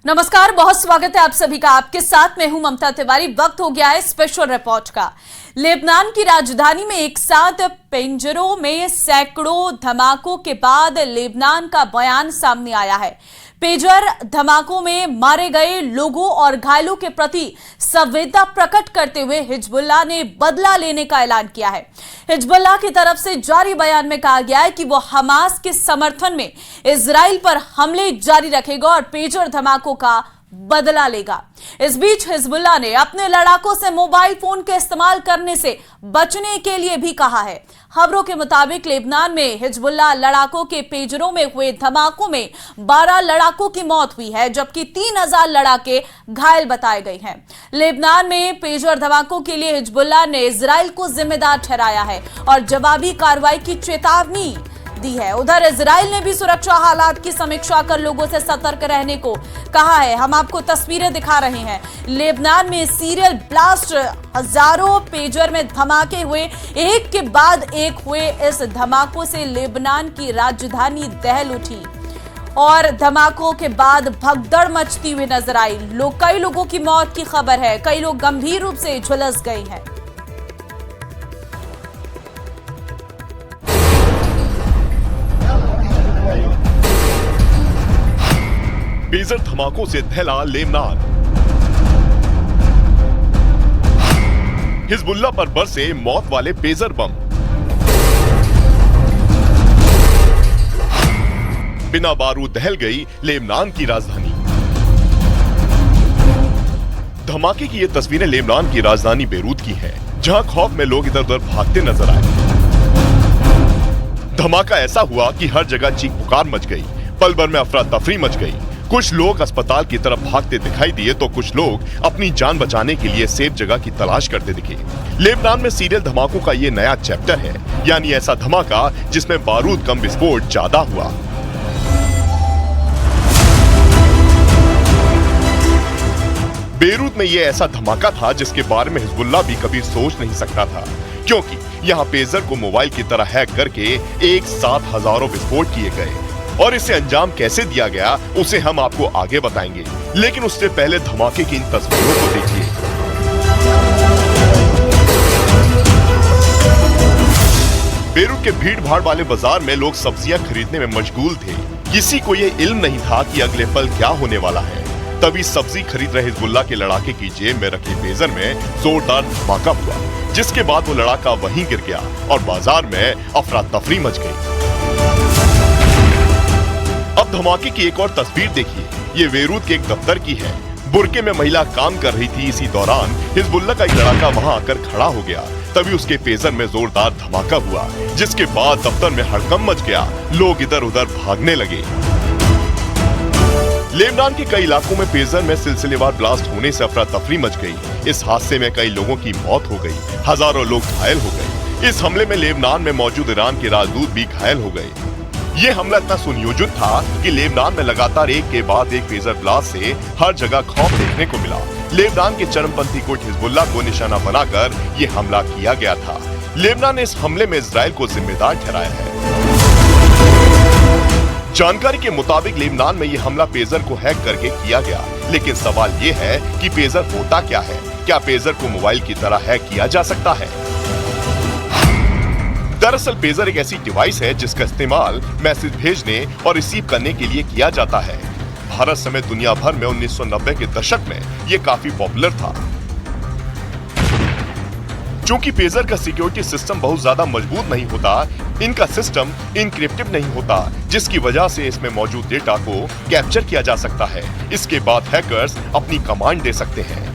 नमस्कार, बहुत स्वागत है आप सभी का। आपके साथ मैं हूं ममता तिवारी। वक्त हो गया है स्पेशल रिपोर्ट का। लेबनान की राजधानी में एक साथ पेंजरों में सैकड़ों धमाकों के बाद लेबनान का बयान सामने आया है। पेजर धमाकों में मारे गए लोगों और घायलों के प्रति संवेदना प्रकट करते हुए हिजबुल्लाह ने बदला लेने का ऐलान किया है। हिजबुल्लाह की तरफ से जारी बयान में कहा गया है कि वो हमास के समर्थन में इजराइल पर हमले जारी रखेगा और पेजर धमाकों का बदला लेगा। इस बीच हिजबुल्लाह ने अपने लड़ाकों से मोबाइल फोन के इस्तेमाल करने से बचने के लिए भी कहा है। खबरों के मुताबिक लेबनान में हिजबुल्लाह लड़ाकों के पेजरों में हुए धमाकों में 12 लड़ाकों की मौत हुई है, जबकि 3000 लड़ाके घायल बताए गए हैं। लेबनान में पेजर धमाकों के लिए हिजबुल्लाह ने इजराइल को जिम्मेदार ठहराया है और जवाबी कार्रवाई की चेतावनी दी है। उधर इजराइल ने भी सुरक्षा हालात की समीक्षा कर लोगों से सतर्क रहने को कहा है। हम आपको तस्वीरें दिखा रहे हैं। लेबनान में सीरियल ब्लास्ट, हजारों पेजर में धमाके हुए, एक के बाद एक हुए। इस धमाकों से लेबनान की राजधानी दहल उठी और धमाकों के बाद भगदड़ मचती हुई नजर आई। कई लोगों की मौत की खबर है, कई लोग गंभीर रूप से झुलस गए हैं। पेजर धमाकों से दहला लेबनान। हिजबुल्लाह पर बरसे मौत वाले पेजर बम। बिना बारूद दहल गई लेबनान की राजधानी। धमाके की ये तस्वीरें लेबनान की राजधानी बेरूत की हैं, जहां खौफ में लोग इधर उधर भागते नजर आए। धमाका ऐसा हुआ कि हर जगह चीख पुकार मच गई। पल भर में अफरा तफरी मच गई। कुछ लोग अस्पताल की तरफ भागते दिखाई दिए तो कुछ लोग अपनी जान बचाने के लिए सेफ जगह की तलाश करते दिखे। लेबनान में सीरियल धमाकों का ये नया चैप्टर है, यानी ऐसा धमाका जिसमें बारूद कम विस्फोट ज्यादा हुआ। बेरूत में ये ऐसा धमाका था जिसके बारे में हिजबुल्लाह भी कभी सोच नहीं सकता था, क्योंकि यहाँ पेजर को मोबाइल की तरह हैक करके एक साथ हजारों विस्फोट किए गए और इसे अंजाम कैसे दिया गया उसे हम आपको आगे बताएंगे। लेकिन उससे पहले धमाके की इन तस्वीरों को देखिए। बेरूत के भीड़ भाड़ वाले बाजार में लोग सब्जियां खरीदने में मशगूल थे। किसी को ये इल्म नहीं था कि अगले पल क्या होने वाला है। तभी सब्जी खरीद रहे हिजबुल्लाह के लड़ाके की जेब में रखे पेजर में जोरदार धमाका हुआ, जिसके बाद वो लड़ाका वहीं गिर गया और बाजार में अफरा तफरी मच गई। अब धमाके की एक और तस्वीर देखिए। ये बेरूत के एक दफ्तर की है। बुरके में महिला काम कर रही थी। इसी दौरान हिजबुल्लाह का एक लड़ाका वहां आकर खड़ा हो गया। तभी उसके पेजर में जोरदार धमाका हुआ, जिसके बाद दफ्तर में हड़कंप मच गया। लोग इधर उधर भागने लगे। लेबनान के कई इलाकों में पेजर में सिलसिलेवार ब्लास्ट होने से अफरा तफरी मच गई। इस हादसे में कई लोगों की मौत हो गई, हजारों लोग घायल हो गए। इस हमले में लेबनान में मौजूद ईरान के राजदूत भी घायल हो गए। ये हमला इतना सुनियोजित था कि लेबनान में लगातार एक के बाद एक पेजर ब्लास्ट से हर जगह खौफ देखने को मिला। लेबनान के चरमपंथी गुट हिजबुल्लाह को निशाना बनाकर ये हमला किया गया था। लेबनान ने इस हमले में इजराइल को जिम्मेदार ठहराया है। जानकारी के मुताबिक लेबनान में ये हमला पेजर को हैक करके किया गया। लेकिन सवाल ये है कि पेजर होता क्या है? क्या पेजर को मोबाइल की तरह हैक किया जा सकता है? दरअसल पेजर एक ऐसी डिवाइस है जिसका इस्तेमाल मैसेज भेजने और रिसीव करने के लिए किया जाता है। भारत समेत दुनिया भर में 1990 के दशक में ये काफी पॉपुलर था। चूंकि पेजर का सिक्योरिटी सिस्टम बहुत ज्यादा मजबूत नहीं होता, इनका सिस्टम इनक्रिप्टेड नहीं होता, जिसकी वजह से इसमें मौजूद डेटा को कैप्चर किया जा सकता है। इसके बाद हैकर्स अपनी कमांड दे सकते हैं।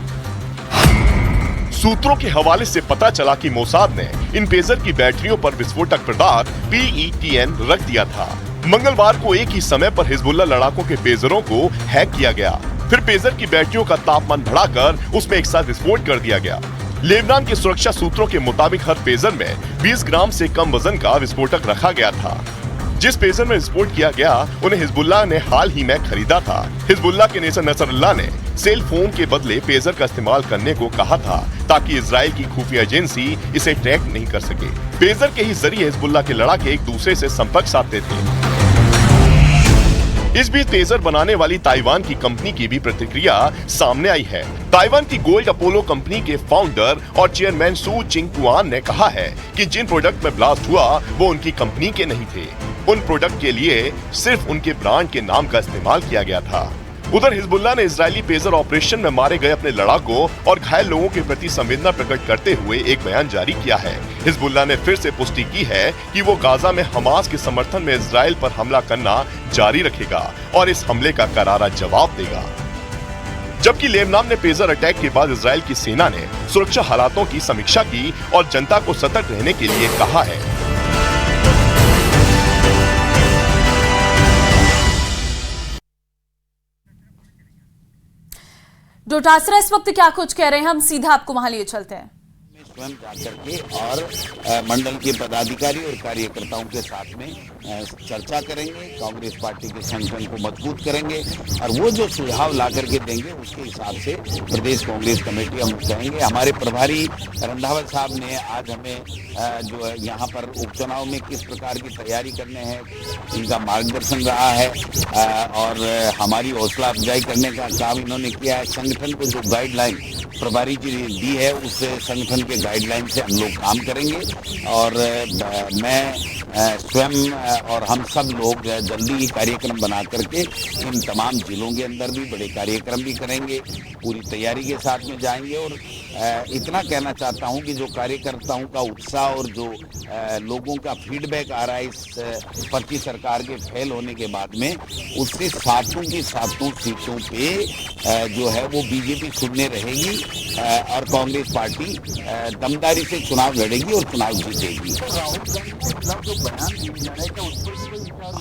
सूत्रों के हवाले से पता चला कि मोसाद ने इन पेजर की बैटरियों पर विस्फोटक पदार्थ PETN रख दिया था। मंगलवार को एक ही समय पर हिजबुल्लाह लड़ाकों के पेजरों को हैक किया गया। फिर पेजर की बैटरियों का तापमान बढ़ाकर उसमें एक साथ विस्फोट कर दिया गया। लेबनान के सुरक्षा सूत्रों के मुताबिक हर पेजर में 20 ग्राम से कम वजन का विस्फोटक रखा गया था। जिस पेजर में विस्फोट किया गया उन्हें हिजबुल्लाह ने हाल ही में खरीदा था। हिजबुल्लाह के नेता नसरुल्लाह ने सेल फोन के बदले पेजर का इस्तेमाल करने को कहा था, ताकि इजराइल की खुफिया एजेंसी इसे ट्रैक नहीं कर सके। पेजर के ही जरिए हिजबुल्लाह के लड़ाके एक दूसरे से संपर्क साधते थे। इस बीच पेजर बनाने वाली ताइवान की कंपनी की भी प्रतिक्रिया सामने आई है। ताइवान की गोल्ड अपोलो कंपनी के फाउंडर और चेयरमैन सू चिंगकुआन ने कहा है कि जिन प्रोडक्ट में ब्लास्ट हुआ वो उनकी कंपनी के नहीं थे। उन प्रोडक्ट के लिए सिर्फ उनके ब्रांड के नाम का इस्तेमाल किया गया था। उधर हिजबुल्लाह ने इजरायली पेजर ऑपरेशन में मारे गए अपने लड़ाकों और घायल लोगों के प्रति संवेदना प्रकट करते हुए एक बयान जारी किया है। हिजबुल्लाह ने फिर से पुष्टि की है कि वो गाजा में हमास के समर्थन में इजराइल पर हमला करना जारी रखेगा और इस हमले का करारा जवाब देगा। जबकि लेबनान ने पेजर अटैक के बाद इजराइल की सेना ने सुरक्षा हालातों की समीक्षा की और जनता को सतर्क रहने के लिए कहा है। डोटासरा इस वक्त क्या कुछ कह रहे हैं, हम सीधा आपको वहां लिए चलते हैं। स्वयं जाकर के और मंडल के पदाधिकारी और कार्यकर्ताओं के साथ में चर्चा करेंगे, कांग्रेस पार्टी के संगठन को मजबूत करेंगे और वो जो सुझाव ला करके देंगे उसके हिसाब से प्रदेश कांग्रेस कमेटी हम कहेंगे। हमारे प्रभारी रंधावा साहब ने आज हमें जो है यहाँ पर उपचुनाव में किस प्रकार की तैयारी करने हैं इनका मार्गदर्शन रहा है और हमारी हौसला अफजाई करने का काम इन्होंने किया है। संगठन को जो गाइडलाइन प्रभारी जी ने दी है उस संगठन के गाइडलाइन से हम लोग काम करेंगे और मैं स्वयं और हम सब लोग जल्दी ही कार्यक्रम बना करके इन तमाम जिलों के अंदर भी बड़े कार्यक्रम भी करेंगे, पूरी तैयारी के साथ में जाएंगे। और इतना कहना चाहता हूं कि जो कार्यकर्ताओं का उत्साह और जो लोगों का फीडबैक आ रहा है इस पर्ची सरकार के फेल होने के बाद में, उससे सातों की सातों सीटों पे जो है वो बीजेपी सुनने रहेगी और कांग्रेस पार्टी दमदारी से चुनाव लड़ेगी और चुनाव जीतेगी।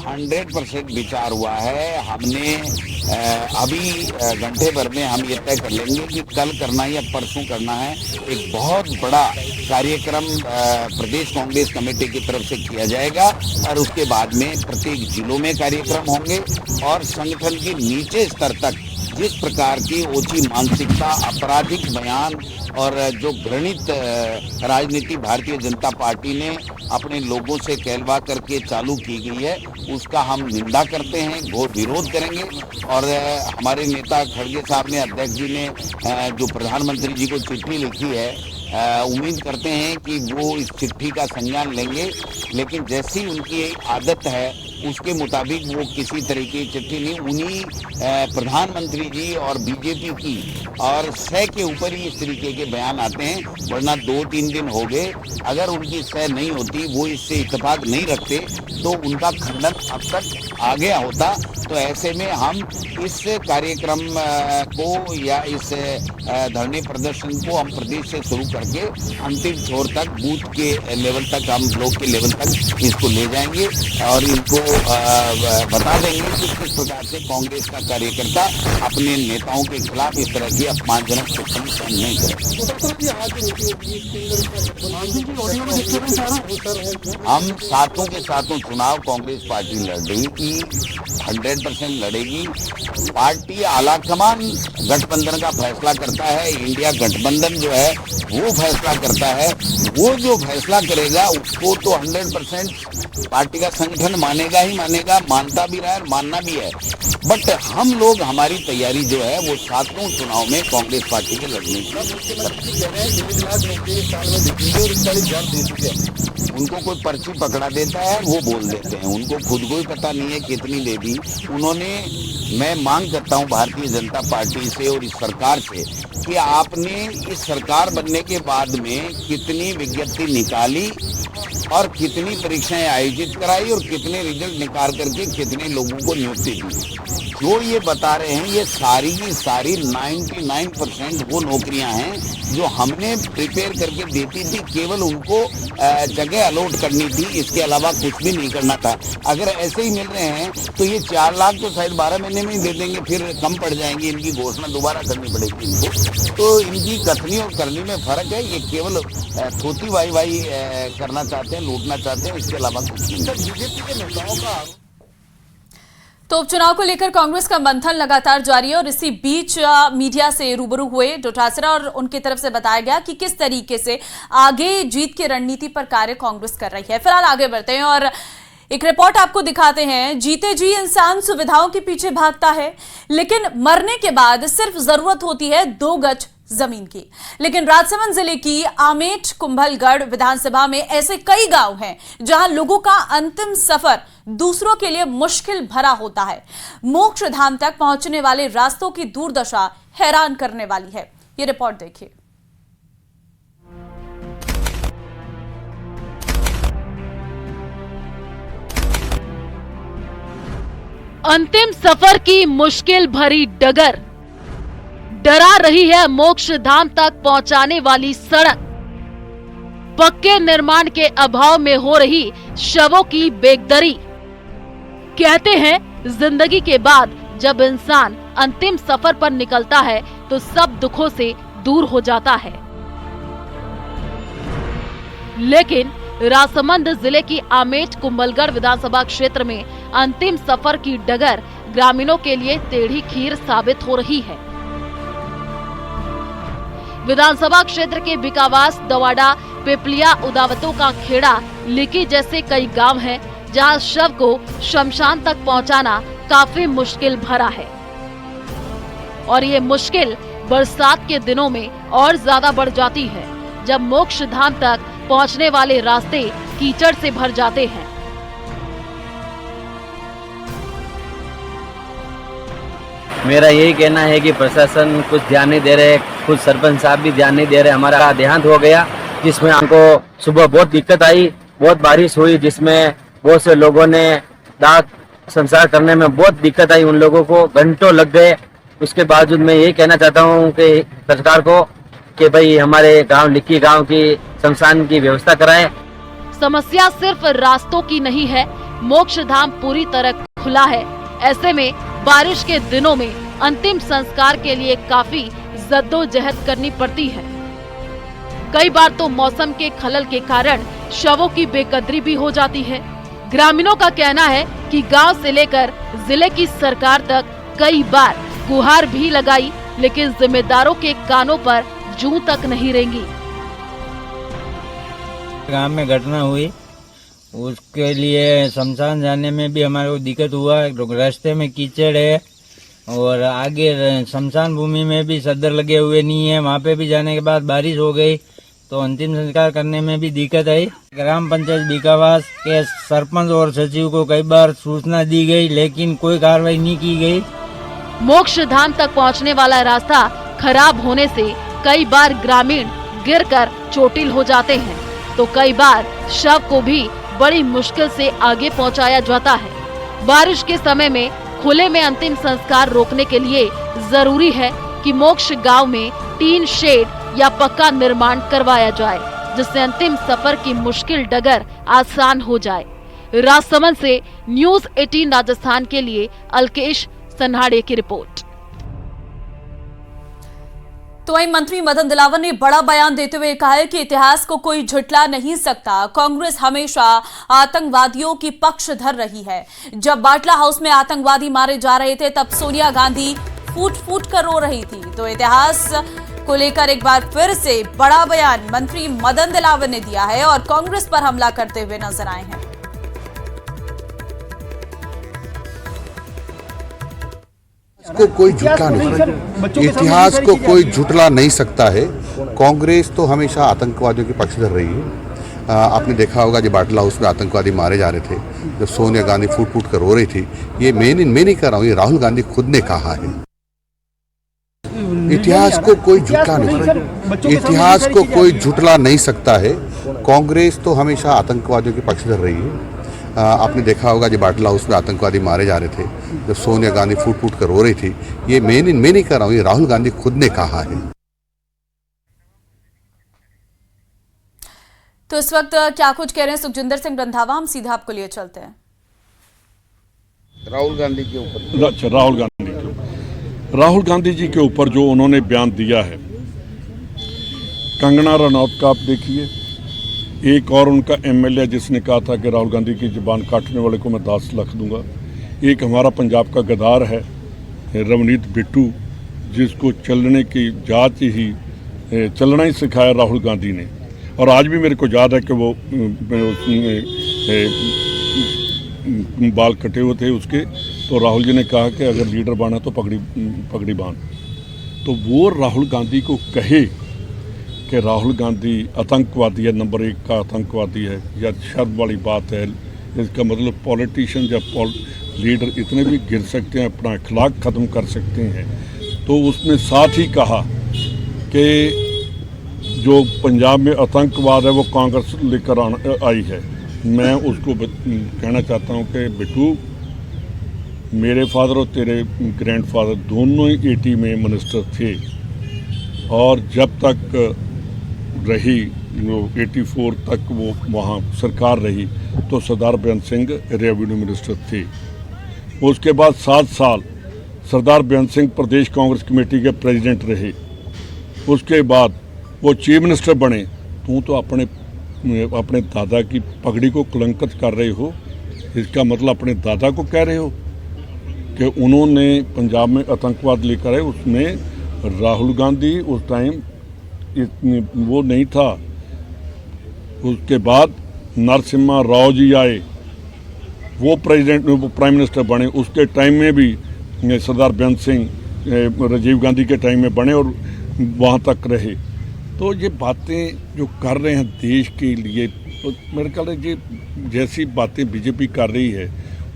100% विचार हुआ है। हमने अभी घंटे भर में हम ये तय कर लेंगे कि कल करना है या परसों करना है। एक बहुत बड़ा कार्यक्रम प्रदेश कांग्रेस कमेटी की तरफ से किया जाएगा और उसके बाद में प्रत्येक जिलों में कार्यक्रम होंगे और संगठन के नीचे स्तर तक जिस प्रकार की ओछी मानसिकता, आपराधिक बयान और जो घृणित राजनीति भारतीय जनता पार्टी ने अपने लोगों से कहलवा करके चालू की गई है उसका हम निंदा करते हैं, घोर विरोध करेंगे। और हमारे नेता खड़गे साहब ने, अध्यक्ष जी ने जो प्रधानमंत्री जी को चिट्ठी लिखी है, उम्मीद करते हैं कि वो इस चिट्ठी का संज्ञान लेंगे, लेकिन जैसी उनकी आदत है उसके मुताबिक वो किसी तरीके की चिट्ठी नहीं, उन्हीं प्रधानमंत्री जी और बीजेपी की और 100 के ऊपर ही इस तरीके के बयान आते हैं। वरना 2-3 दिन हो गए, अगर उनकी 100 नहीं होती, वो इससे इत्तेफाक नहीं रखते तो उनका खंडन अब तक आ गया होता। तो ऐसे में हम इस कार्यक्रम को या इस धरने प्रदर्शन को हम प्रदेश से शुरू करके अंतिम छोर तक, बूथ के लेवल तक, हम ब्लॉक के लेवल तक इसको ले जाएंगे और इनको बता देंगे कि किस प्रकार से कांग्रेस का कार्यकर्ता अपने नेताओं के खिलाफ इस तरह की अपमानजनक टिप्पणी सहन नहीं करे। हम सातों के सातों चुनाव कांग्रेस पार्टी लड़ रही थी, 100% लड़ेगी। पार्टी आलाकमान गठबंधन का फैसला करता है, इंडिया गठबंधन जो है वो फैसला करता है। वो जो फैसला करेगा उसको तो 100% पार्टी का संगठन मानेगा ही मानेगा, मानता भी रहा है, मानना भी है। बट हम लोग, हमारी तैयारी जो है वो सातों चुनाव में कांग्रेस पार्टी के लड़ने की। उनको कोई पर्ची पकड़ा देता है वो बोल देते हैं, उनको खुद को ही पता नहीं है कितनी दे दी उन्होंने। मैं मांग करता हूं भारतीय जनता पार्टी से और इस सरकार से कि आपने इस सरकार बनने के बाद में कितनी विज्ञप्ति निकाली और कितनी परीक्षाएं आयोजित कराई और कितने रिजल्ट निकाल करके कितने लोगों को नियुक्ति दी। जो ये बता रहे हैं ये सारी की सारी 99% वो नौकरियां हैं जो हमने प्रिपेयर करके देती थी, केवल उनको जगह अलॉट करनी थी, इसके अलावा कुछ भी नहीं करना था। अगर ऐसे ही मिल रहे हैं तो ये 4 लाख तो शायद 12 महीने में ही दे देंगे, फिर कम पड़ जाएंगी, इनकी घोषणा दोबारा करनी पड़ेगी इनको। तो इनकी कथनी और करनी में फर्क है, ये केवल थोती वाई करना चाहते हैं, लूटना चाहते हैं, इसके अलावा कुछ नहीं। बीजेपी के नेताओं का तो उपचुनाव को लेकर कांग्रेस का मंथन लगातार जारी है और इसी बीच मीडिया से रूबरू हुए डोटासरा और उनकी तरफ से बताया गया कि किस तरीके से आगे जीत की रणनीति पर कार्य कांग्रेस कर रही है। फिलहाल आगे बढ़ते हैं और एक रिपोर्ट आपको दिखाते हैं। जीते जी इंसान सुविधाओं के पीछे भागता है, लेकिन मरने के बाद सिर्फ जरूरत होती है 2 गज जमीन की। लेकिन राजसमंद जिले की आमेठ कुंभलगढ़ विधानसभा में ऐसे कई गांव हैं जहां लोगों का अंतिम सफर दूसरों के लिए मुश्किल भरा होता है। मोक्ष धाम तक पहुंचने वाले रास्तों की दुर्दशा हैरान करने वाली है। ये रिपोर्ट देखिए। अंतिम सफर की मुश्किल भरी डगर, डरा रही है मोक्ष धाम तक पहुंचाने वाली सड़क। पक्के निर्माण के अभाव में हो रही शवों की बेकदरी। कहते हैं जिंदगी के बाद जब इंसान अंतिम सफर पर निकलता है तो सब दुखों से दूर हो जाता है, लेकिन राजसमंद जिले की आमेठ कुंभलगढ़ विधानसभा क्षेत्र में अंतिम सफर की डगर ग्रामीणों के लिए टेढ़ी खीर साबित हो रही है। विधानसभा क्षेत्र के बिकावास, दवाड़ा, पिपलिया, उदावतों का खेड़ा, लिकी जैसे कई गांव हैं जहां शव को शमशान तक पहुंचाना काफी मुश्किल भरा है। और ये मुश्किल बरसात के दिनों में और ज्यादा बढ़ जाती है जब मोक्ष धाम तक पहुंचने वाले रास्ते कीचड़ से भर जाते हैं। मेरा यही कहना है कि प्रशासन कुछ ध्यान नहीं दे रहे, कुछ सरपंच साहब भी ध्यान नहीं दे रहे। हमारा देहांत हो गया जिसमें हमको सुबह बहुत दिक्कत आई, बहुत बारिश हुई, जिसमें बहुत से लोगों ने दाह संस्कार करने में बहुत दिक्कत आई। उन लोगों को घंटों लग गए। उसके बावजूद मैं यही कहना चाहता हूँ कि सरकार को कि भाई हमारे गांव लिक्की गांव की शमशान की व्यवस्था कराएं। समस्या सिर्फ रास्तों की नहीं है, मोक्ष धाम पूरी तरह खुला है। ऐसे में बारिश के दिनों में अंतिम संस्कार के लिए काफी जद्दोजहद करनी पड़ती है। कई बार तो मौसम के खलल के कारण शवों की बेकदरी भी हो जाती है। ग्रामीणों का कहना है कि गांव से लेकर जिले की सरकार तक कई बार गुहार भी लगाई, लेकिन जिम्मेदारों के कानों पर जूं तक नहीं रेंगी। गांव में घटना हुई, उसके लिए शमशान जाने में भी हमारे को दिक्कत हुआ। रास्ते में कीचड़ है और आगे शमशान भूमि में भी सदर लगे हुए नहीं है। वहाँ पे भी जाने के बाद बारिश हो गई तो अंतिम संस्कार करने में भी दिक्कत आई। ग्राम पंचायत बिकावास के सरपंच और सचिव को कई बार सूचना दी गई, लेकिन कोई कार्रवाई नहीं की गई। मोक्ष धाम तक पहुँचने वाला रास्ता खराब होने से कई बार ग्रामीण गिरकर चोटिल हो जाते हैं, तो कई बार शव को भी बड़ी मुश्किल से आगे पहुंचाया जाता है। बारिश के समय में खुले में अंतिम संस्कार रोकने के लिए जरूरी है कि मोक्ष गांव में टीन शेड या पक्का निर्माण करवाया जाए, जिससे अंतिम सफर की मुश्किल डगर आसान हो जाए। राजसमंद से न्यूज़ 18 राजस्थान के लिए अलकेश सन्हाड़े की रिपोर्ट। तो वहीं मंत्री मदन दिलावर ने बड़ा बयान देते हुए कहा है कि इतिहास को कोई झुठला नहीं सकता। कांग्रेस हमेशा आतंकवादियों की पक्षधर रही है। जब बाटला हाउस में आतंकवादी मारे जा रहे थे तब सोनिया गांधी फूट फूट कर रो रही थी। तो इतिहास को लेकर एक बार फिर से बड़ा बयान मंत्री मदन दिलावर ने दिया है और कांग्रेस पर हमला करते हुए नजर आए हैं। को कोई झुटला नहीं, इतिहास को कोई झुटला नहीं सकता है। कांग्रेस तो हमेशा आतंकवादियों के पक्षधर रही है। आपने देखा होगा जब बाटला हाउस में आतंकवादी मारे जा रहे थे, जब सोनिया गांधी फूट फूट कर रो रही थी। ये मैं नहीं कर रहा हूँ, ये राहुल गांधी खुद ने कहा है। इतिहास को कोई झुटला नहीं, इतिहास को कोई झुटला नहीं सकता है। कांग्रेस तो हमेशा आतंकवादियों के पक्षधर रही है। आपने देखा होगा जब बाटला हाउस में आतंकवादी मारे जा रहे थे, जब सोनिया गांधी फूट फूट कर रो रही थी। ये मैं नहीं कर रहा हूँ, ये राहुल गांधी खुद ने कहा है। तो इस वक्त क्या कुछ कह रहे हैं सुखजिंदर सिंह रंधावा, हम सीधा आपको लिए चलते हैं। राहुल गांधी के ऊपर, अच्छा राहुल गांधी जी के ऊपर जो उन्होंने बयान दिया है, कंगना रनौत का आप देखिए, एक और उनका एमएलए जिसने कहा था कि राहुल गांधी की जुबान काटने वाले को मैं 10 लाख दूंगा। एक हमारा पंजाब का गद्दार है रवनीत बिट्टू, जिसको चलने की जात ही चलना ही सिखाया राहुल गांधी ने। और आज भी मेरे को याद है कि वो बाल कटे हुए थे उसके, तो राहुल जी ने कहा कि अगर लीडर बना तो पगड़ी बांध। तो वो राहुल गांधी को कहे कि राहुल गांधी आतंकवादी है, नंबर 1 का आतंकवादी है, या शर्म वाली बात है। इसका मतलब पॉलिटिशियन या लीडर इतने भी गिर सकते हैं, अपना अखलाक ख़त्म कर सकते हैं। तो उसने साथ ही कहा कि जो पंजाब में आतंकवाद है वो कांग्रेस लेकर आई है। मैं उसको कहना चाहता हूँ कि बिट्टू, मेरे फादर और तेरे ग्रैंडफादर दोनों ही 80 में मिनिस्टर थे, और जब तक रही 84 तक वो वहाँ सरकार रही तो सरदार बेअंत सिंह रेवेन्यू मिनिस्टर थे। उसके बाद 7 साल सरदार बेअंत सिंह प्रदेश कांग्रेस कमेटी के प्रेसिडेंट रहे। उसके बाद वो चीफ मिनिस्टर बने। तो अपने दादा की पगड़ी को कलंकित कर रहे हो। इसका मतलब अपने दादा को कह रहे हो कि उन्होंने पंजाब में आतंकवाद लेकर आए। उसमें राहुल गांधी उस टाइम वो नहीं था। उसके बाद नरसिम्हा राव जी आए, वो प्राइम मिनिस्टर बने। उसके टाइम में भी सरदार बेअंत सिंह राजीव गांधी के टाइम में बने और वहाँ तक रहे। तो ये बातें जो कर रहे हैं देश के लिए, तो मेरे ख्याल है ये जैसी बातें बीजेपी कर रही है,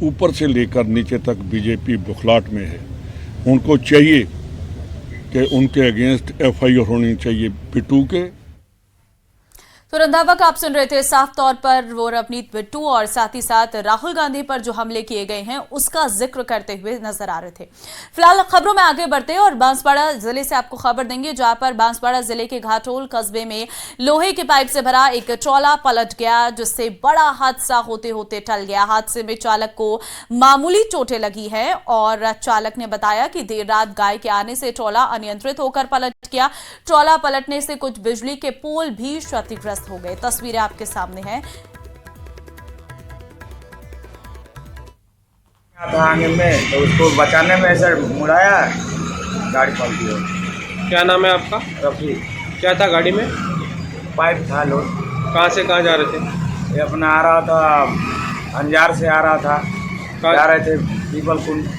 ऊपर से लेकर नीचे तक बीजेपी बुखलाहट में है। उनको चाहिए कि उनके अगेंस्ट FIR होनी चाहिए बिट्टू के। तो रंधावा का आप सुन रहे थे, साफ तौर पर वो रवनीत बिट्टू और साथ ही साथ राहुल गांधी पर जो हमले किए गए हैं उसका जिक्र करते हुए नजर आ रहे थे। फिलहाल खबरों में आगे बढ़ते हैं और बांसवाड़ा जिले से आपको खबर देंगे, जहां पर बांसवाड़ा जिले के घाटोल कस्बे में लोहे के पाइप से भरा एक ट्रॉला पलट गया, जिससे बड़ा हादसा होते होते टल गया। हादसे में चालक को मामूली चोटें लगी है और चालक ने बताया कि देर रात गाय के आने से ट्रॉला अनियंत्रित होकर पलट गया। ट्रॉला पलटने से कुछ बिजली के पोल भी क्षतिग्रस्त हो गए। तस्वीरें आपके सामने हैं। था आगे में, तो उसको बचाने में ऐसा मुड़ाया, गाड़ी पलटी हो। क्या नाम है आपका? रफी। क्या था गाड़ी में? पाइप था लोड। कहाँ से कहाँ जा रहे थे? ये अपना आ रहा था, अंजार से आ रहा था, जा रहे थे पीपल कुंड।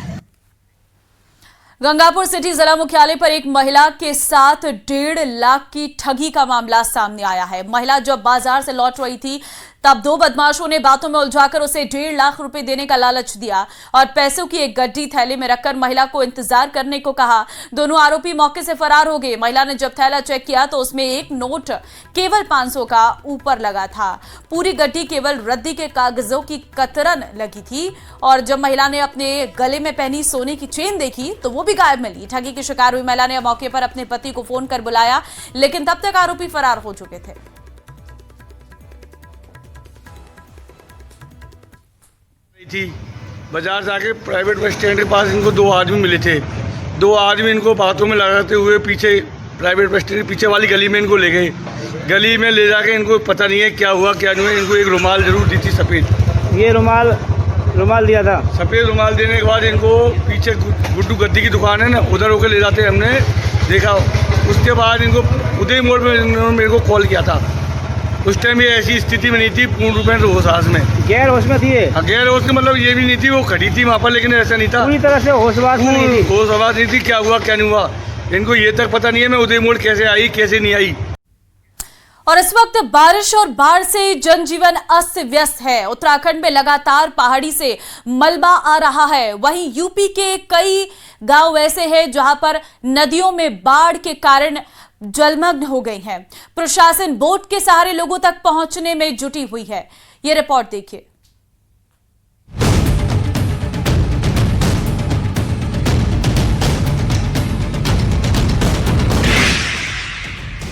गंगापुर सिटी जिला मुख्यालय पर एक महिला के साथ 1.5 लाख की ठगी का मामला सामने आया है। महिला जब बाजार से लौट रही थी तब 2 बदमाशों ने बातों में उलझाकर उसे 1.5 लाख रुपए देने का लालच दिया और पैसों की एक गड्डी थैले में रखकर महिला को इंतजार करने को कहा। दोनों आरोपी मौके से फरार हो गए। महिला ने जब थैला चेक किया तो उसमें एक नोट केवल 500 का ऊपर लगा था। पूरी गड्डी केवल रद्दी के कागजों की कतरन लगी थी और जब महिला ने अपने गले में पहनी सोने की चेन देखी तो वो भी गायब मिली। ठगी की शिकार हुई महिला ने मौके पर अपने पति को फोन कर बुलाया, लेकिन तब तक आरोपी फरार हो चुके थे। थी बाजार से आके प्राइवेट बस स्टैंड के पास इनको 2 आदमी मिले थे। 2 आदमी इनको बातों में लगाते हुए पीछे प्राइवेट बस स्टैंड के पीछे वाली गली में इनको ले गए। गली में ले जाके इनको पता नहीं है क्या हुआ क्या नहीं हुआ। इनको एक रुमाल जरूर दी थी सफ़ेद। ये रुमाल दिया था। सफ़ेद रुमाल देने के बाद इनको पीछे गुड्डू गद्दी की दुकान है ना, उधर होकर ले जाते हमने देखा। उसके बाद इनको उदय मोड़ में इन्होंने मेरे को कॉल किया था। उस टाइम ये ऐसी स्थिति में नहीं थी, पूर्ण रूप में होश में, गैर होश में थी। गैर होश का मतलब ये भी नहीं थी, वो खड़ी थी वहाँ पर, लेकिन ऐसा नहीं था, पूरी तरह से होशवास में नहीं थी। होशवास नहीं थी। क्या हुआ क्या नहीं हुआ इनको ये तक पता नहीं है। मैं उदय मोड़ कैसे आई कैसे नहीं आई। और इस वक्त बारिश और बाढ़ से जनजीवन अस्त व्यस्त है। उत्तराखंड में लगातार पहाड़ी से मलबा आ रहा है। वहीं यूपी के कई गांव ऐसे हैं जहां पर नदियों में बाढ़ के कारण जलमग्न हो गई हैं। प्रशासन बोट के सहारे लोगों तक पहुंचने में जुटी हुई है। यह रिपोर्ट देखिए।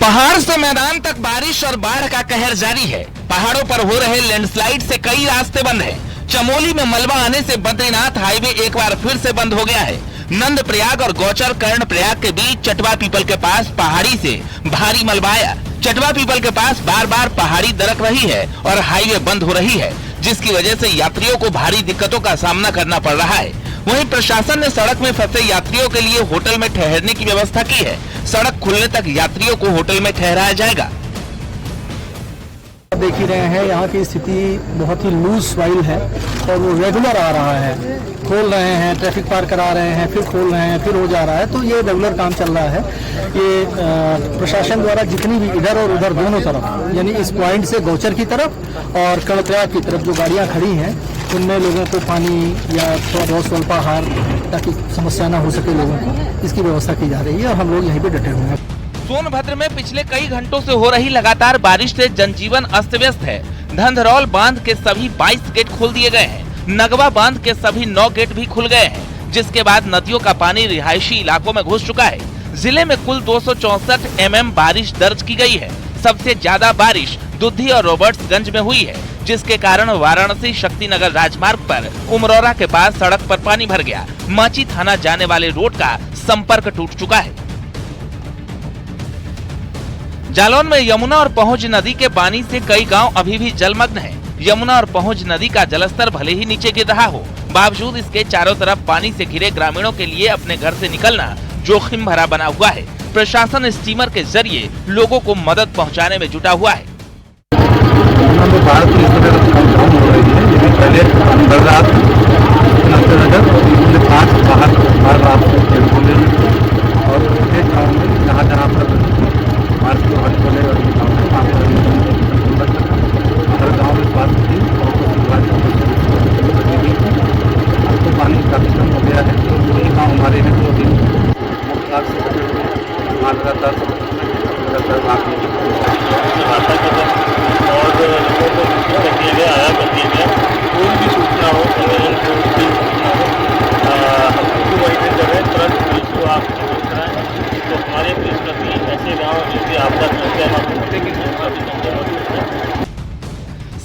पहाड़ से मैदान तक बारिश और बाढ़ का कहर जारी है। पहाड़ों पर हो रहे लैंडस्लाइड से कई रास्ते बंद हैं। चमोली में मलबा आने से बद्रीनाथ हाईवे एक बार फिर से बंद हो गया है। नंद प्रयाग और गौचर कर्ण प्रयाग के बीच चटवा पीपल के पास पहाड़ी से भारी मलबा आया। चटवा पीपल के पास बार बार पहाड़ी दरक रही है और हाईवे बंद हो रही है, जिसकी वजह से यात्रियों को भारी दिक्कतों का सामना करना पड़ रहा है। वहीं प्रशासन ने सड़क में फंसे यात्रियों के लिए होटल में ठहरने की व्यवस्था की है। सड़क खुलने तक यात्रियों को होटल में ठहराया जाएगा। देख ही रहे हैं यहाँ की स्थिति बहुत ही लूज स्वाइल है और वो रेगुलर आ रहा है, खोल रहे हैं, ट्रैफिक पार करा रहे हैं, फिर खोल रहे हैं, फिर हो जा रहा है, तो ये रेगुलर काम चल रहा है। ये प्रशासन द्वारा जितनी भी इधर और उधर दोनों तरफ, यानी इस पॉइंट से गौचर की तरफ और कर्णप्रयाग की तरफ जो गाड़ियाँ खड़ी हैं उनमें लोगों को पानी या थोड़ा बहुत स्वल्पाहार ताकि समस्या ना हो सके लोगों को, इसकी व्यवस्था की जा रही है और हम लोग यहीं पे डटे हुए हैं। सोनभद्र में पिछले कई घंटों से हो रही लगातार बारिश से जनजीवन अस्त व्यस्त है। धंधरौल बांध के सभी 22 गेट खोल दिए गए हैं। नगवा बांध के सभी 9 गेट भी खुल गए हैं, जिसके बाद नदियों का पानी रिहायशी इलाकों में घुस चुका है। जिले में कुल 264 mm बारिश दर्ज की गई है। सबसे ज्यादा बारिश दुधी और रॉबर्ट्सगंज में हुई है, जिसके कारण वाराणसी शक्तिनगर राजमार्ग पर उमरौरा के पास सड़क पर पानी भर गया। माची थाना जाने वाले रोड का संपर्क टूट चुका है। जालौन में यमुना और पहुंच नदी के पानी से कई गांव अभी भी जलमग्न हैं। यमुना और पहुंच नदी का जलस्तर भले ही नीचे गिर रहा हो, बावजूद इसके चारों तरफ पानी से घिरे ग्रामीणों के लिए अपने घर से निकलना जोखिम भरा बना हुआ है। प्रशासन स्टीमर के जरिए लोगों को मदद पहुंचाने में जुटा हुआ है।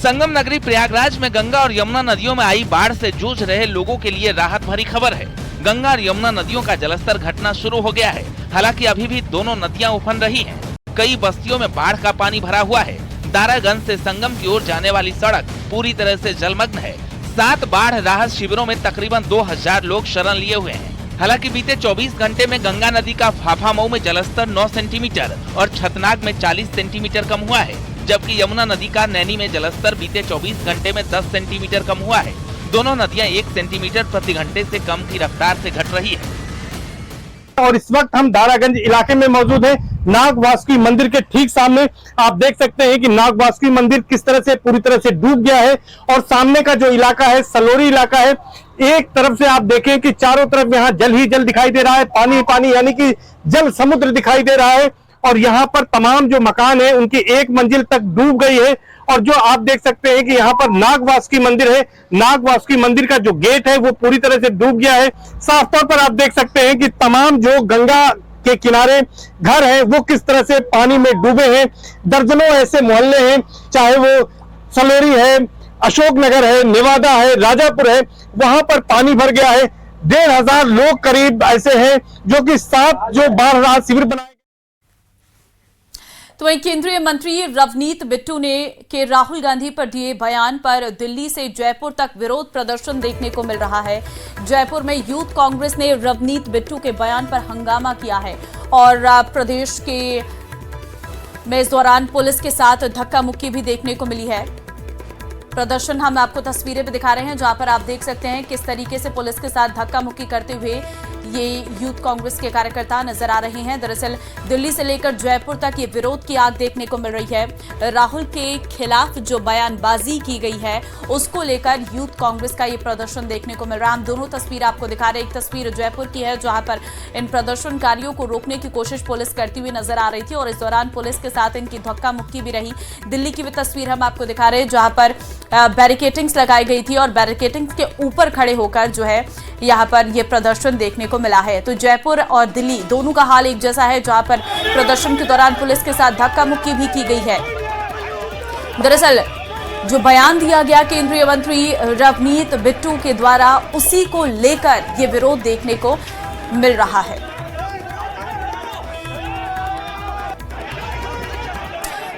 संगम नगरी प्रयागराज में गंगा और यमुना नदियों में आई बाढ़ से जूझ रहे लोगों के लिए राहत भरी खबर है। गंगा और यमुना नदियों का जलस्तर घटना शुरू हो गया है। हालांकि अभी भी दोनों नदियां उफन रही हैं। कई बस्तियों में बाढ़ का पानी भरा हुआ है। दारागंज से संगम की ओर जाने वाली सड़क पूरी तरह से जलमग्न है। 7 बाढ़ राहत शिविरों में तकरीबन 2000 लोग शरण लिए हुए हैं। हालांकि बीते 24 घंटे में गंगा नदी का फाफामऊ में जलस्तर 9 सेंटीमीटर और छतनाग में 40 सेंटीमीटर कम हुआ है, जबकि यमुना नदी का नैनी में जलस्तर बीते 24 घंटे में 10 सेंटीमीटर कम हुआ है। दोनों नदियां 1 सेंटीमीटर प्रति घंटे से कम की रफ्तार से घट रही है। और इस वक्त हम दारागंज इलाके में मौजूद हैं। नाग वासुकी मंदिर के ठीक सामने आप देख सकते हैं कि नाग वासुकी मंदिर किस तरह से पूरी तरह से डूब गया है और सामने का जो इलाका है सलोरी इलाका है। एक तरफ से आप देखें कि चारों तरफ यहाँ जल ही जल दिखाई दे रहा है, पानी ही पानी, यानी कि जल समुद्र दिखाई दे रहा है। और यहाँ पर तमाम जो मकान है उनकी 1 मंजिल तक डूब गई है। और जो आप देख सकते हैं कि यहाँ पर नाग वासुकी मंदिर है, नाग वासुकी मंदिर का जो गेट है वो पूरी तरह से डूब गया है। साफ तौर पर आप देख सकते हैं कि तमाम जो गंगा के किनारे घर हैं वो किस तरह से पानी में डूबे हैं। दर्जनों ऐसे मोहल्ले हैं, चाहे वो सलोरी है, अशोकनगर है, नेवादा है, राजापुर है, वहां पर पानी भर गया है। 1500 लोग करीब ऐसे हैं जो कि 7 जो बाढ़ राहत शिविर बनाए। तो वहीं केंद्रीय मंत्री रवनीत बिट्टू ने के राहुल गांधी पर दिए बयान पर दिल्ली से जयपुर तक विरोध प्रदर्शन देखने को मिल रहा है। जयपुर में यूथ कांग्रेस ने रवनीत बिट्टू के बयान पर हंगामा किया है और प्रदेश के में इस दौरान पुलिस के साथ धक्का मुक्की भी देखने को मिली है। प्रदर्शन हम आपको तस्वीरें भी दिखा रहे हैं, जहां पर आप देख सकते हैं किस तरीके से पुलिस के साथ धक्का मुक्की करते हुए ये यूथ कांग्रेस के कार्यकर्ता नजर आ रहे हैं। दरअसल दिल्ली से लेकर जयपुर तक ये विरोध की आग देखने को मिल रही है। राहुल के खिलाफ जो बयानबाजी की गई है उसको लेकर यूथ कांग्रेस का ये प्रदर्शन देखने को मिल रहा है। हम दोनों तस्वीर आपको दिखा रहे हैं। एक तस्वीर जयपुर की है जहां पर इन प्रदर्शनकारियों को रोकने की कोशिश पुलिस करती हुई नजर आ रही थी और इस दौरान पुलिस के साथ इनकी धक्का मुक्की भी रही। दिल्ली की भी तस्वीर हम आपको दिखा रहे हैं जहां पर बैरिकेटिंग्स लगाई गई थी और बैरिकेटिंग्स के ऊपर खड़े होकर जो है यहाँ पर ये प्रदर्शन देखने को मिला है। तो जयपुर और दिल्ली दोनों का हाल एक जैसा है, जहां पर प्रदर्शन के दौरान पुलिस के साथ धक्का मुक्की भी की गई है। दरअसल जो बयान दिया गया केंद्रीय मंत्री रवनीत बिट्टू के द्वारा, उसी को लेकर ये विरोध देखने को मिल रहा है।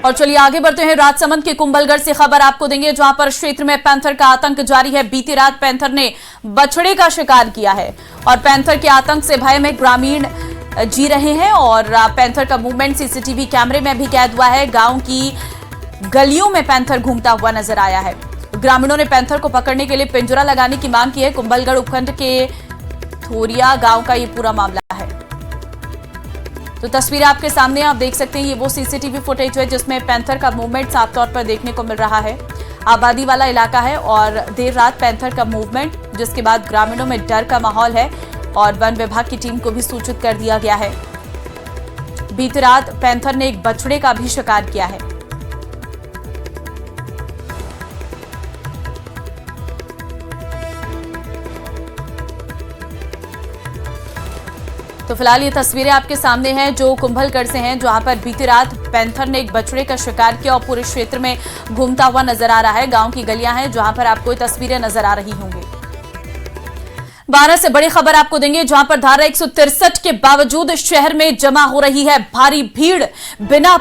और चलिए आगे बढ़ते हैं। राजसमंद के कुंभलगढ़ से खबर आपको देंगे, जहां पर क्षेत्र में पैंथर का आतंक जारी है। बीती रात पैंथर ने बछड़े का शिकार किया है और पैंथर के आतंक से भय में ग्रामीण जी रहे हैं और पैंथर का मूवमेंट सीसीटीवी कैमरे में भी कैद हुआ है। गांव की गलियों में पैंथर घूमता हुआ नजर आया है। ग्रामीणों ने पैंथर को पकड़ने के लिए पिंजरा लगाने की मांग की है। कुंभलगढ़ उपखंड के थोरिया गांव का ये पूरा मामला है। तो तस्वीरें आपके सामने आप देख सकते हैं, ये वो सीसीटीवी फुटेज है जिसमें पैंथर का मूवमेंट साफ तौर पर देखने को मिल रहा है। आबादी वाला इलाका है और देर रात पैंथर का मूवमेंट, जिसके बाद ग्रामीणों में डर का माहौल है और वन विभाग की टीम को भी सूचित कर दिया गया है। बीती रात पैंथर ने एक बछड़े का भी शिकार किया है। तो फिलहाल ये तस्वीरें आपके सामने हैं जो कुंभलगढ़ से हैं, जहां पर बीती रात पैंथर ने एक बछड़े का शिकार किया और पूरे क्षेत्र में घूमता हुआ नजर आ रहा है। गांव की गलियां हैं जहां पर आपको ये तस्वीरें नजर आ रही होंगी। 12 से बड़ी खबर आपको देंगे, जहां पर धारा 163 के बावजूद शहर में जमा हो रही है भारी भीड़। बिना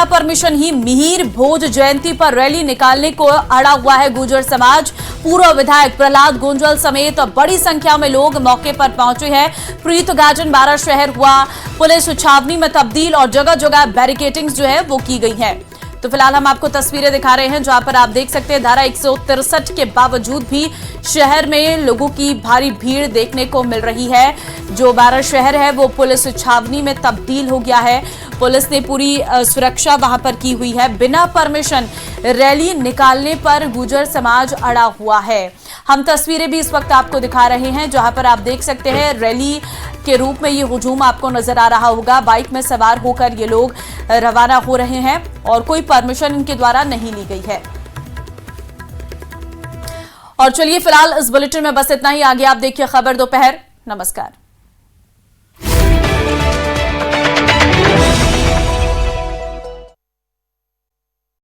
परमिशन ही मिहिर भोज जयंती पर रैली निकालने को अड़ा हुआ है गुर्जर समाज। पूर्व विधायक प्रहलाद गोंजल समेत बड़ी संख्या में लोग मौके पर पहुंचे हैं। प्रीत गाजन 12 शहर हुआ पुलिस छावनी में तब्दील और जगह जगह बैरिकेडिंग जो है वो की गई है। तो फिलहाल हम आपको तस्वीरें दिखा रहे हैं जहां पर आप देख सकते हैं धारा 163 के बावजूद भी शहर में लोगों की भारी भीड़ देखने को मिल रही है। जो 12 शहर है वो पुलिस छावनी में तब्दील हो गया है। पुलिस ने पूरी सुरक्षा वहां पर की हुई है। बिना परमिशन रैली निकालने पर गुर्जर समाज अड़ा हुआ है। हम तस्वीरें भी इस वक्त आपको दिखा रहे हैं जहां पर आप देख सकते हैं रैली के रूप में ये हुजूम आपको नजर आ रहा होगा। बाइक में सवार होकर ये लोग रवाना हो रहे हैं और कोई परमिशन इनके द्वारा नहीं ली गई है। और चलिए फिलहाल इस बुलेटिन में बस इतना ही। आगे आप देखिए खबर दोपहर। नमस्कार।